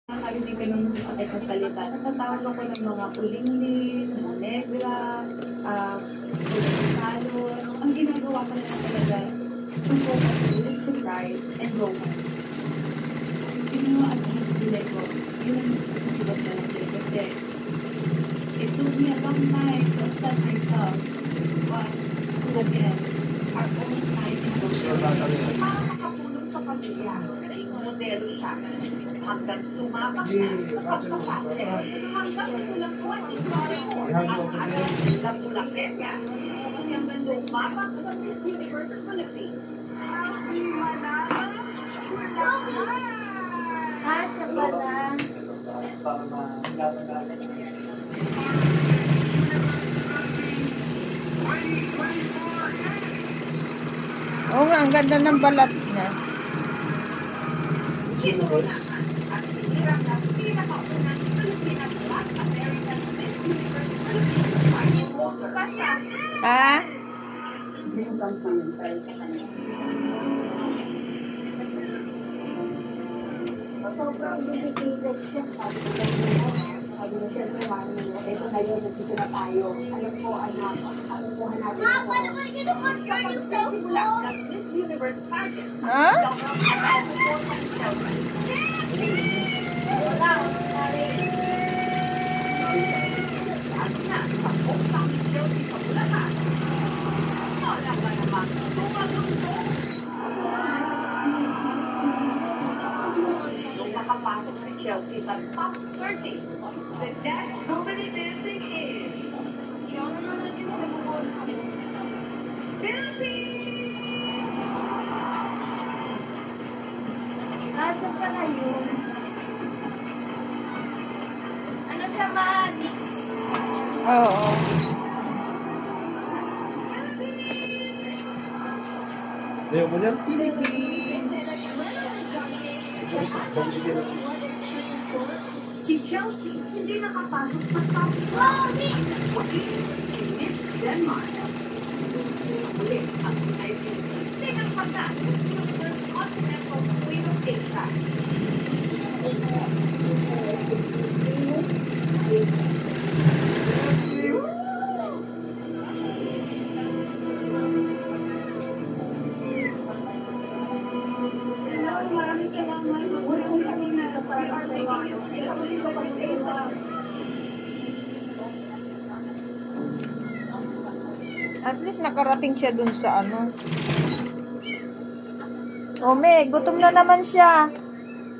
Nakakarinig ka ng masasakit na salita. Natatawag ako ng mga ulingling, negra, salon. Ang ginagawa ko na talaga, yung focus ko is to pride and romance. Yun yung mga bilay ko. Yun ang susulat na lang din. Kasi, it took me a long time to accept myself. But, again, our own time is para makapulong sa pamilya. Modelo siya. Hanggang sumapak na sa pagpapate. Hanggang tulangkuan yung pare mo. Ang alam ng ulakit niya. Hanggang sumapak sa Miss Universe Philippines. Siya pala. Oo nga, ang ganda ng balat niya. At hirap na pinakaunang Pilipinas Black American Miss Universe Philippines. Pag-iposo ka siya. Ha? Sobrang dedicated siya. Sabi ko siyempre, mami, ito tayo, nagsisira tayo. Alam ko, anak, kukuha natin ako. Sa pagsisimula ng Miss Universe pageant, Ha? Nung makapasok si Chelsea sa top 30, the next company dancing is Siya pala yun. Ano siya, ma-mix? Oo. Ayaw mo niyan? Philippines! si Chelsea hindi nakapasok sa top 30. Si Miss Denmark. Sa muli, ang Pinay tinagpagan si First Continental Queen of Asia. Maraming salamat. Walang kami na sa At least nakarating siya dun sa ano. O, Meg, gutom na naman siya.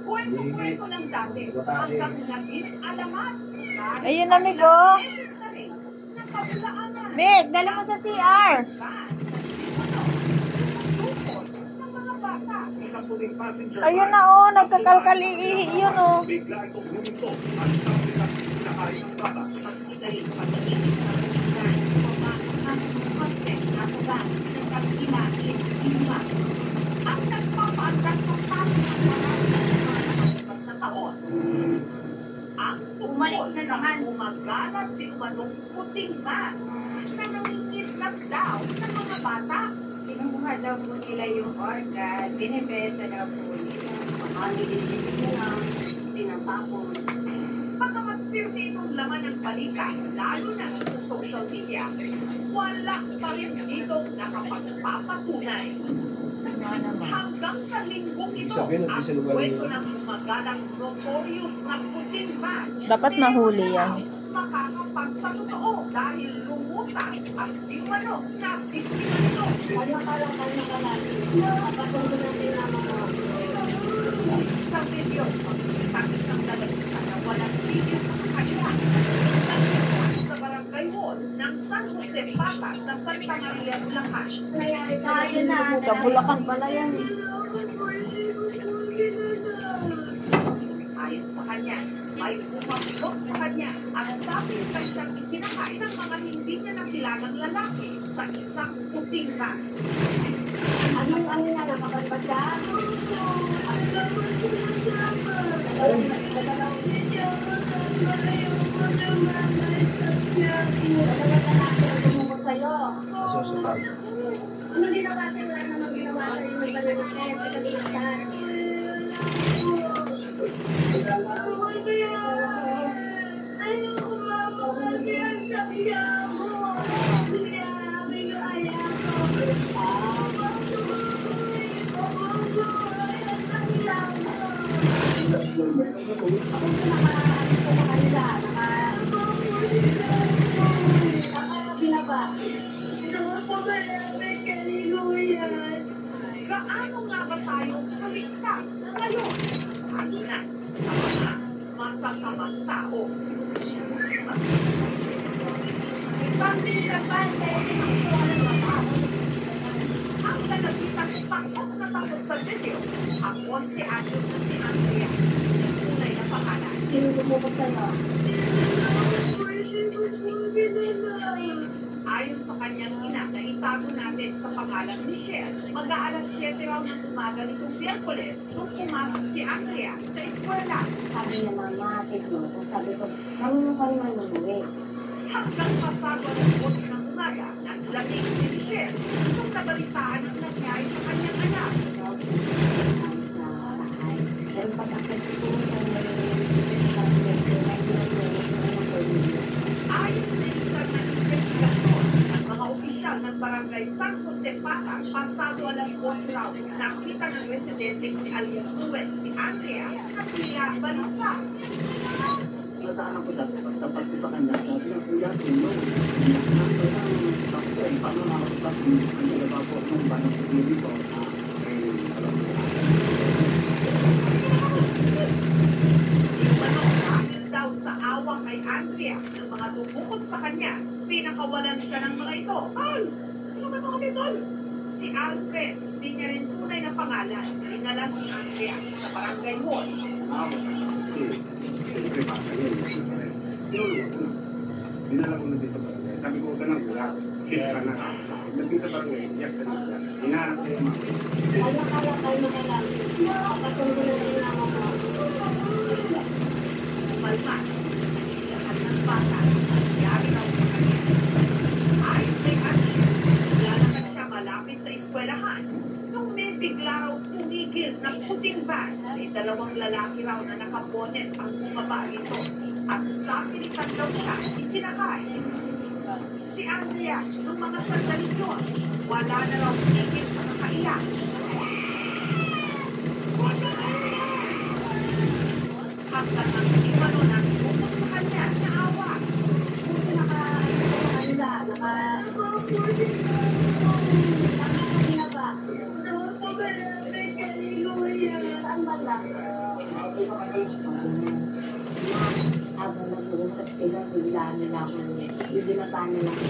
kwento-kwento ng dati hanggang naging alamat. Ayun na, Meg, oh. Meg, dala mo sa CR. Ayun na, oh. Nagkakalkali yun, oh. Ang nagpapaandas ng taon. Ang Bumalik na naman. Umagalat din manong puting van na nangingisnak daw sa mga bata. Kinuha daw po nila yung organ, binibenta daw po nila. Makakilipin nila, tinatapon. Pagkamat pirmi itong laman ng balita, lalo na sa social media, wala pa rin itong nakapagpapatunay. Hanggang sa linggong ito, Sabihin, ang nagsisinungaling kwento yun. ng magalang notorious na puting van Dapat mahuli yan. makakapagpatotoo dahil lumutas at di mano na biktima nito. Sa video, makikita isang lalagita na walang tigil sa kanya. Sa barangay hall ng San Jose Pata sa Santa Maria, Bulacan. Ayun na. Sa Bulacan pala yan. Ayon sa kanya, may umablok sa kanya at sabi sa isang isinakay ng mga hindi niya nakilalang lalaki sa isang puting van. Anong ano na nakapagpa siya? Masusutan. Ano ginawa natin? Wala namang ginawa sa'yo. May balagay. May balagay. Ako po naka-ano po sa kanila, naka-binaba. Gaano nga ba tayo kaligtas ngayon? Ano na sa mga masasamang tao? Ang nalagitan takot na takot sa video, ang 11 anyos na si Andrea. Tunay na pangalan. Sino lumukot sa'yo? Ayon sa kanyang ina na itago natin sa pangalan ni Michelle, mag-aalas 7 raw ng umaga nitong Miyerkules nung pumasok si Andrea sa eskwela. Sabi niya, mama, tigno. Sabi ko, marunong ka naman umuwi. Hanggang pasado ng 8 ng umaga, naglamig si Michelle nung nabalitaan ang nangyari sa kanyang anak. Sa bahay. Pero pag-akit ko sa Ayon sa isang ng investigasyon, ang mga opisyal ng barangay San Jose Pata, pasado alas 8 raw, nakita ng residente si alias Ruel, si Andrea, na tila balisa. Nataan ako dapat ko sa kanya. Sabi niya, kuya, tulong. Nakakita ng sakto. Paano nakakita ang dalawa po ng banang pagbibi ko? Alam mo. Dahil daw sa awa kay Andrea ng mga tumukod sa kanya, pinakawalan siya ng mga ito. Tol! Ano ba mga tol? Si Alfred, di niya rin tunay na pangalan. Dinala si Andrea sa barangay hall. Siyempre, makakalin. Dinala ko na din sa barangay. Sabi ko, ka nang wala. Siyempre na. Naging sa barangay, iyak ka na. Hinahanap ko yung mga. kaya kayo na lang. Patuloy na rin ako. Malman, lahat ng bata, nangyari raw sa kanya. Ayon kay Andrea, lalakad siya malapit sa eskwelahan. Nung may bigla raw tumigil ng puting van, may dalawang lalaki raw na nakabonet ang bumaba nito. At sapilitan daw siya, isinakay. Si Andrea, nung mga sandali yun, wala na raw tumigil sa kakaiyak. Hanggang ang iwano na tumukot sa kanya na awa. Kasi naka-ano po sa kanila, naka-binaba. Saan ba lang? Habang nag-uusap sila, bigla nila ako. Bibinaba nila ako.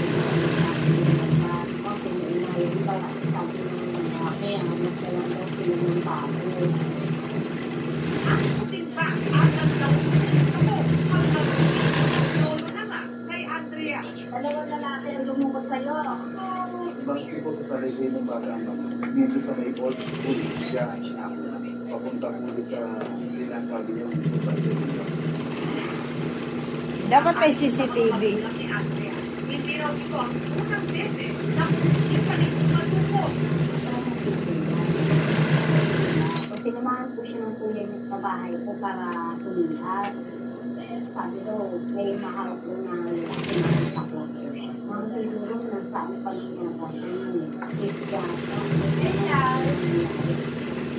Okay, inayin ba? Sabi ng lalaki, ang mas na lang daw sila ng bago. Ang puting ba, agad daw ako, hanggang lolo na nga kay Andrea. Dalawang lalaki ang lumukot sa'yo. Bakit po sa sarili ng bata dito sa may board, yan, papunta po sa sinasabi niya dito sa Dapat may CCTV. Si Andrea, hindi raw ito ang unang beses na kumikita nito matukot. Sinamahan po siya ng kuya niya sa bahay ko para sulihan. Sabi daw, may maharap ko na lalaki na sakot. Mga siguro nasa ang pag-inagawa niya.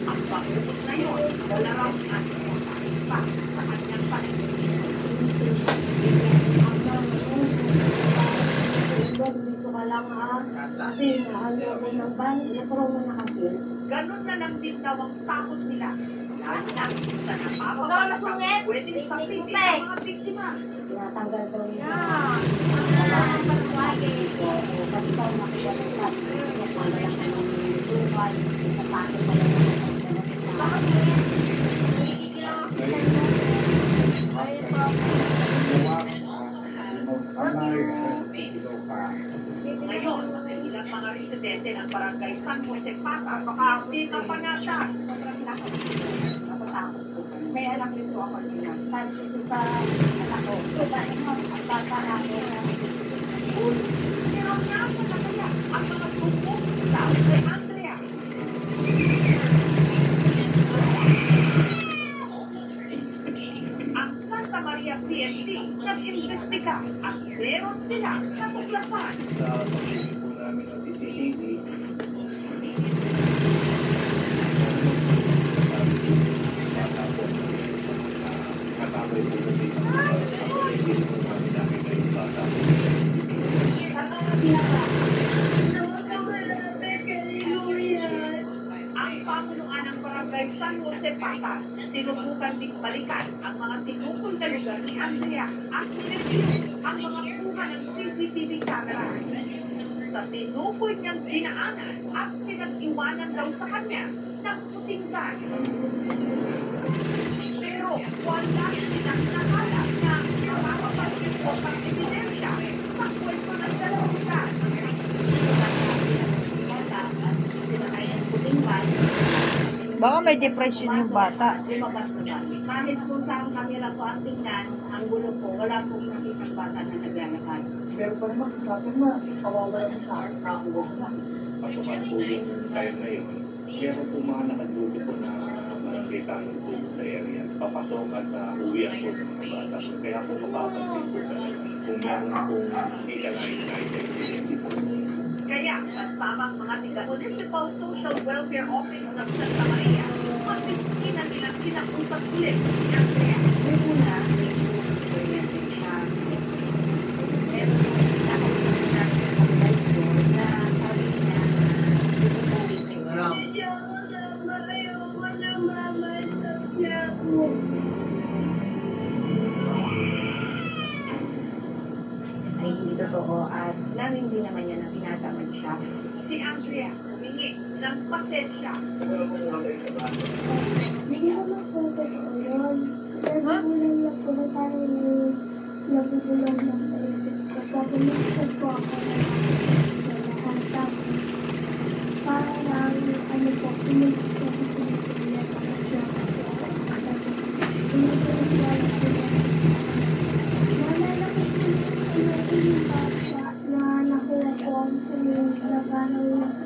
Ang pagkukot na yun, wala raw si Andrea pa sa kanyang paligid. Dito ka lang ha. Kasi nahalo ako ng ban. Nakurong mo na kasi. Ganun na lang din daw ang takot nila. Lalo na sa napapagpapasang pwedeng sapitin ng mga biktima. Tinatanggal daw niya. Kasi daw nakita ng tat. Kasi pala lang ka ng suwan. Sa pato pa lang Ngayon, ang ilang mga residente ng barangay San Jose Pata, baka hindi ka panata. natatakot ko. May anak nito ako niya. Tapos ito sa anak ko. Ito ang bata namin. Pero nga sa kanya, ang mga tumok daw kay Andrea. Ang Santa Maria PNC nag-imbestiga at meron sila natuklasan. sa pag-ibig po namin ng CCTV. tinatamay po kasi hindi po namin nakita yung bata. Ang pamunuan ng Barangay San Jose Patas, sinubukan ding balikan ang mga tinukol na lugar ni Andrea at nireview ang mga kuha ng CCTV camera. Sa tinukoy niyang dinaanan at pinag-iwanan daw sa kanya ng puting bag. Pero wala silang nakalap na makakapag-report ang ebidensya sa kwento ng dalawang bag. Baka may depression yung bata. Lumabas na ba? Kahit kung saan camera po ang tingnan, ang gulo po, wala pong nakitang bata na naglalakad. Pero pa naman, kapag na, kawawa yung nakakuha na. Pasukan po yung time na yun. Meron po mga nakaduty po na barangay council po sa area. Papasok at uwian po ng mga bata. Kaya po mapapansin po talaga kung meron pong ika-9 po. Kaya kasama ang mga taga-Municipal Social Welfare Office ng Santa Maria, masisinan nilang kinakusap ulit si Andrea. May una, may oriented siya. Pero nakausap siya sa kapatid ko na sabi niya, ay hindi totoo at namin din naman yan na tinatamad siya. Si Andrea humingi ng pasensya. Hindi naman po totoo yun. Nagbulang lang po na parang nabubulang lang sa isip ko. Papumusad po ako na lahat. Parang ano po, pumunta po ako sa mga tapos siya ako. Pumunta po ako malalaki po yung bata na nakuha ko sa mga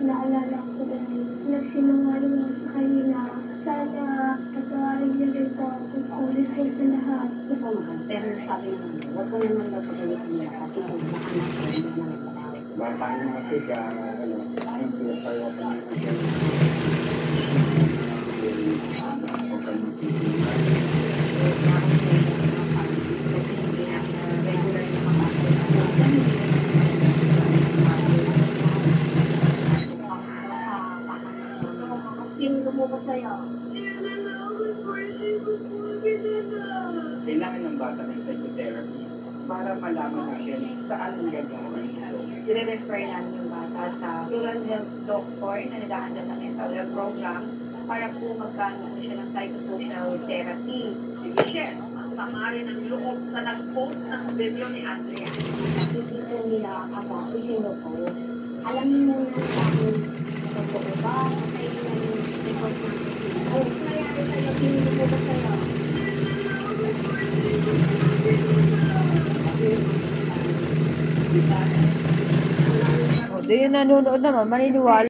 naalala ko dahil nagsinungaling lang sa kanila. Sana patawarin niyo rin po ako ulit po sa lahat. Gusto mahal, pero sabi naman, huwag ko naman daw pagalitin niya kasi kung baka na ko, hindi na nagpatawag. Bata yung mga tiga, ano, yung pinatayo ko ng tiga. Sino lumukot sa'yo? Kailangan ng bata ng psychotherapy para malaman natin saan ang gagawin ito. I-refer namin yung bata sa rural health doctor na naghahandle ng mental health program para po magkano po siya ng psychosocial therapy. Si Michelle, masama rin ang loob sa nag-post ng video ni Andrea. Hindi po nila ako i-post. Alamin mo na kung totoo ba kasi yung report ng kasi. Oh, kaya rin sa'yo, pinili ko sa'yo. O, di yun nanonood naman, maniniwala.